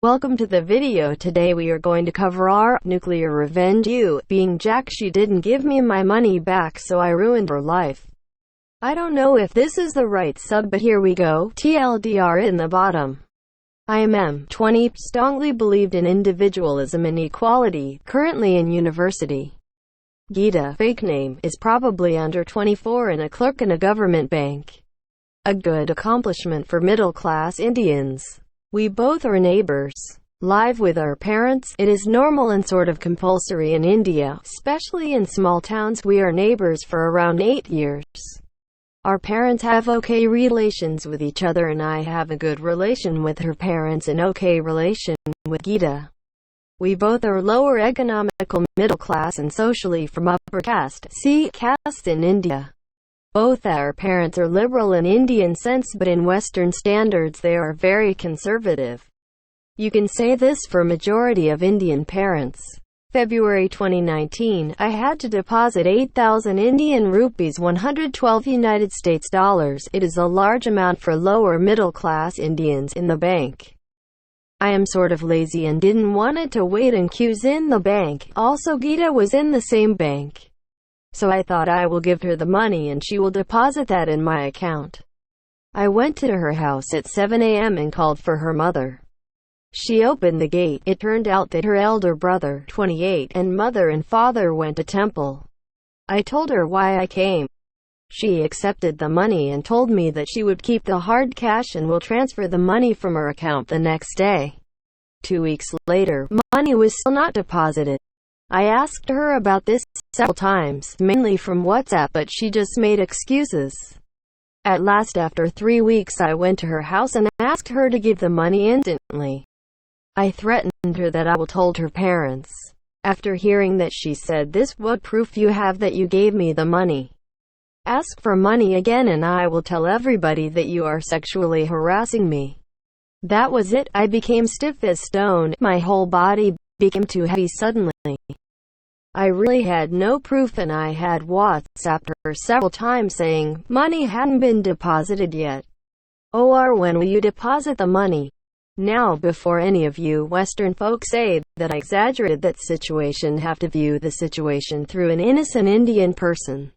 Welcome to the video. Today we are going to cover our nuclear revenge. You being Jack, she didn't give me my money back, so I ruined her life. I don't know if this is the right sub, but here we go. TLDR in the bottom. I am 20, strongly believed in individualism and equality, currently in university. Geeta, fake name, is probably under 24 and a clerk in a government bank. A good accomplishment for middle-class Indians. We both are neighbors. Live with our parents. It is normal and sort of compulsory in India, especially in small towns. We are neighbors for around 8 years. Our parents have okay relations with each other, and I have a good relation with her parents and okay relation with Geeta. We both are lower economical middle class and socially from upper caste. See caste in India. Both our parents are liberal in Indian sense, but in Western standards they are very conservative. You can say this for majority of Indian parents. February 2019, I had to deposit 8,000 Indian rupees, 112 United States dollars. It is a large amount for lower middle class Indians in the bank. I am sort of lazy and didn't want to wait in queues in the bank. Also, Geeta was in the same bank. So I thought I will give her the money and she will deposit that in my account. I went to her house at 7 a.m. and called for her mother. She opened the gate. It turned out that her elder brother, 28, and mother and father went to temple. I told her why I came. She accepted the money and told me that she would keep the hard cash and will transfer the money from her account the next day. 2 weeks later, money was still not deposited. I asked her about this several times, mainly from WhatsApp, but she just made excuses. At last, after 3 weeks, I went to her house and asked her to give the money instantly. I threatened her that I will told her parents. After hearing that, she said this: "What proof you have that you gave me the money? Ask for money again and I will tell everybody that you are sexually harassing me." That was it. I became stiff as stone. My whole body became too heavy suddenly. I really had no proof, and I had WhatsApped her several times saying money hadn't been deposited yet. Or when will you deposit the money? Now, before any of you Western folks say that I exaggerated that situation, have to view the situation through an innocent Indian person.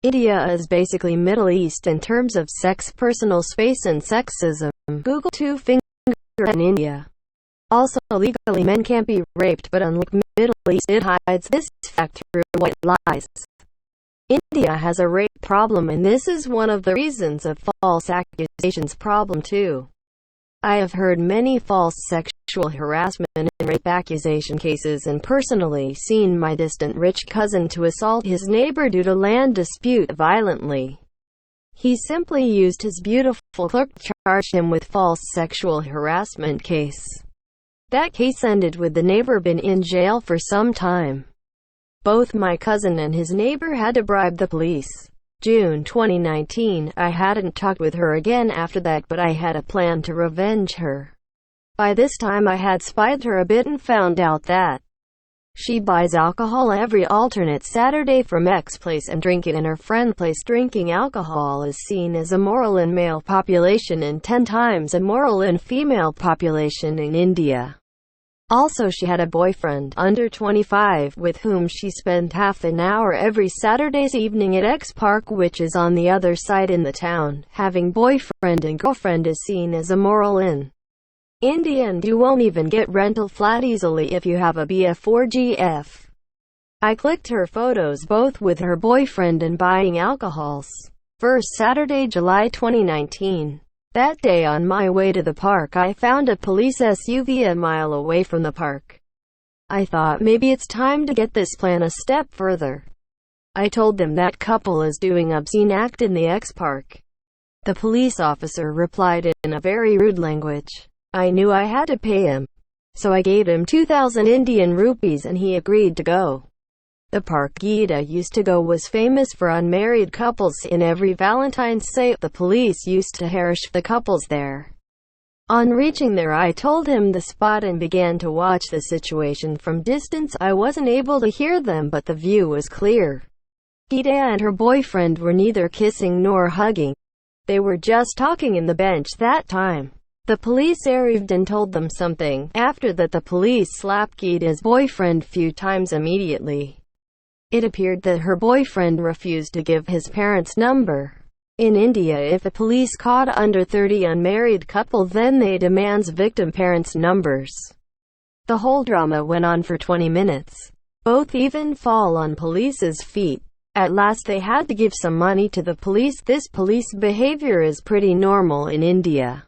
India is basically Middle East in terms of sex, personal space and sexism. Google two-finger in India. Also, legally men can't be raped, but unlike Middle East, it hides this fact through white lies. India has a rape problem, and this is one of the reasons of false accusations problem too. I have heard many false sexual harassment and rape accusation cases, and personally seen my distant rich cousin to assault his neighbor due to land dispute violently. He simply used his beautiful clerk to charge him with false sexual harassment case. That case ended with the neighbor been in jail for some time. Both my cousin and his neighbor had to bribe the police. June 2019, I hadn't talked with her again after that, but I had a plan to revenge her. By this time I had spied her a bit and found out that she buys alcohol every alternate Saturday from X place and drink it in her friend place. Drinking alcohol is seen as immoral in male population and 10 times immoral in female population in India. Also, she had a boyfriend, under 25, with whom she spent half an hour every Saturday's evening at X Park, which is on the other side in the town. Having boyfriend and girlfriend is seen as immoral in India, and you won't even get rental flat easily if you have a BF or GF. I clicked her photos both with her boyfriend and buying alcohols. First Saturday, July 2019. That day on my way to the park, I found a police SUV a mile away from the park. I thought maybe it's time to get this plan a step further. I told them that couple is doing obscene act in the X Park. The police officer replied in a very rude language. I knew I had to pay him, so I gave him 2,000 Indian rupees and he agreed to go. The park Geeta used to go was famous for unmarried couples. In every Valentine's Day, the police used to harass the couples there. On reaching there, I told him the spot and began to watch the situation from distance. I wasn't able to hear them, but the view was clear. Geeta and her boyfriend were neither kissing nor hugging. They were just talking in the bench that time. The police arrived and told them something. After that, the police slapped Geeta's boyfriend few times immediately. It appeared that her boyfriend refused to give his parents' number. In India, if the police caught under 30 unmarried couple, then they demands victim parents' numbers. The whole drama went on for 20 minutes. Both even fall on police's feet. At last they had to give some money to the police. This police behavior is pretty normal in India.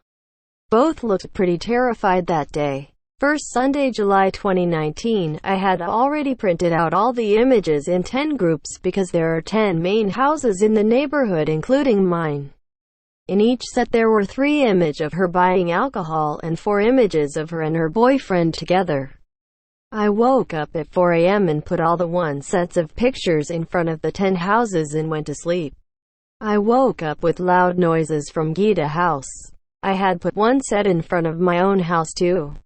Both looked pretty terrified that day. First Sunday, July 2019, I had already printed out all the images in 10 groups because there are 10 main houses in the neighborhood including mine. In each set there were 3 images of her buying alcohol and 4 images of her and her boyfriend together. I woke up at 4 a.m. and put all the 1 sets of pictures in front of the 10 houses and went to sleep. I woke up with loud noises from Geeta's house. I had put 1 set in front of my own house too.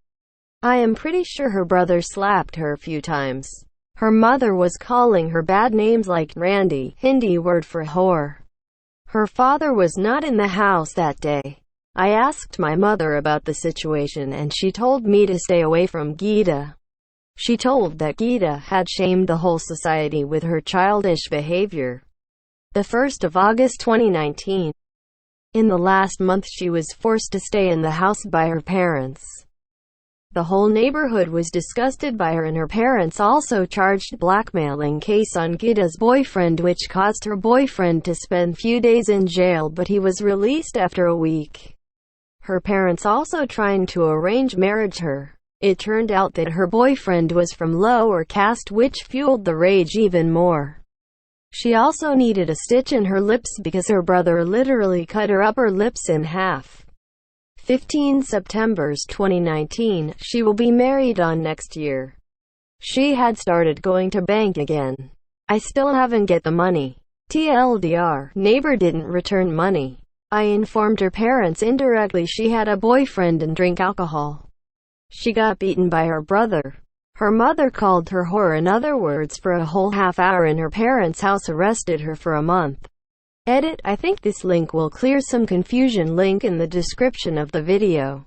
I am pretty sure her brother slapped her a few times. Her mother was calling her bad names like Randy, Hindi word for whore. Her father was not in the house that day. I asked my mother about the situation and she told me to stay away from Geeta. She told that Geeta had shamed the whole society with her childish behavior. The 1st of August 2019. In the last month she was forced to stay in the house by her parents. The whole neighborhood was disgusted by her, and her parents also charged blackmailing case on Geeta's boyfriend, which caused her boyfriend to spend few days in jail, but he was released after a week. Her parents also trying to arrange marriage her. It turned out that her boyfriend was from lower caste, which fueled the rage even more. She also needed a stitch in her lips because her brother literally cut her upper lips in half. 15 September 2019, she will be married on next year. She had started going to bank again. I still haven't get the money. TLDR, neighbor didn't return money. I informed her parents indirectly she had a boyfriend and drink alcohol. She got beaten by her brother. Her mother called her whore, in other words, for a whole half hour in her parents' house, arrested her for a month. Edit: I think this link will clear some confusion. Link in the description of the video.